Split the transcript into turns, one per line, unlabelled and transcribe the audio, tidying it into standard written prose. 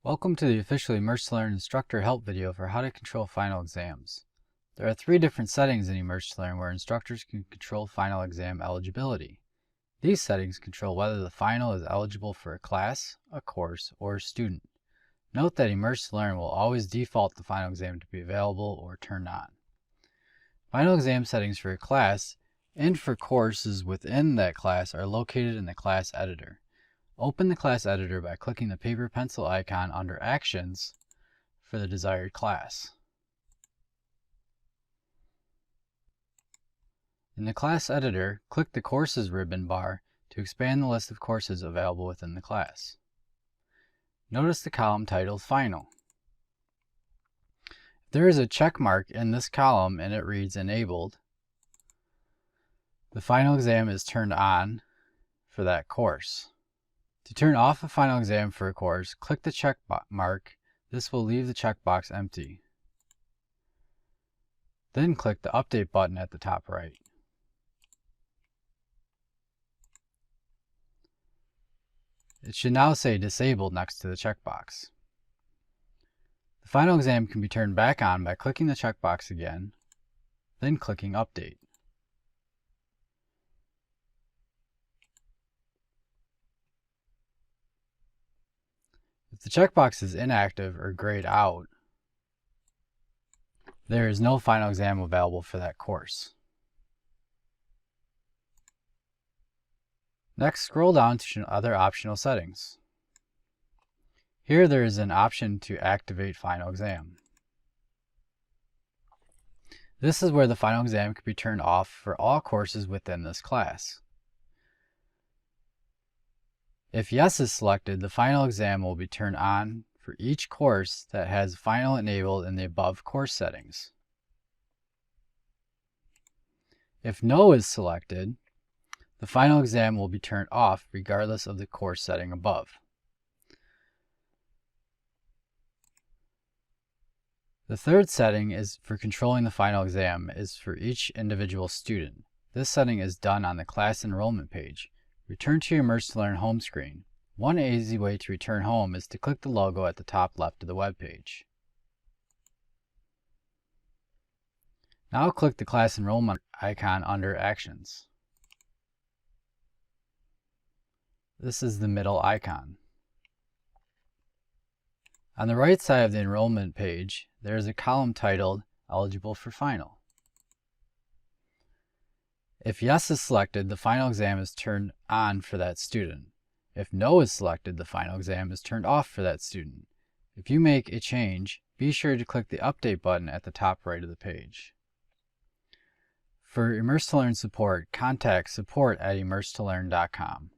Welcome to the official Immerse2learn instructor help video for how to control final exams. There are 3 different settings in Immerse2learn where instructors can control final exam eligibility. These settings control whether the final is eligible for a class, a course, or a student. Note that Immerse2learn will always default the final exam to be available or turned on. Final exam settings for a class and for courses within that class are located in the class editor. Open the class editor by clicking the paper pencil icon under Actions for the desired class. In the class editor, click the Courses ribbon bar to expand the list of courses available within the class. Notice the column titled Final. If there is a check mark in this column and it reads Enabled, the final exam is turned on for that course. To turn off a final exam for a course, click the check mark. This will leave the checkbox empty. Then click the Update button at the top right. It should now say Disabled next to the checkbox. The final exam can be turned back on by clicking the checkbox again, then clicking Update. If the checkbox is inactive or grayed out, there is no final exam available for that course. Next, scroll down to other optional settings. Here there is an option to activate final exam. This is where the final exam can be turned off for all courses within this class. If Yes is selected, the final exam will be turned on for each course that has Final enabled in the above course settings. If No is selected, the final exam will be turned off regardless of the course setting above. The third setting is for controlling the final exam is for each individual student. This setting is done on the class enrollment page. Return to your Immerse2learn home screen. One easy way to return home is to click the logo at the top left of the web page. Now click the class enrollment icon under Actions. This is the middle icon. On the right side of the enrollment page, there is a column titled Eligible for Final. If Yes is selected, the final exam is turned on for that student. If No is selected, the final exam is turned off for that student. If you make a change, be sure to click the Update button at the top right of the page. For Immerse2learn support, contact support@immerse2learn.com.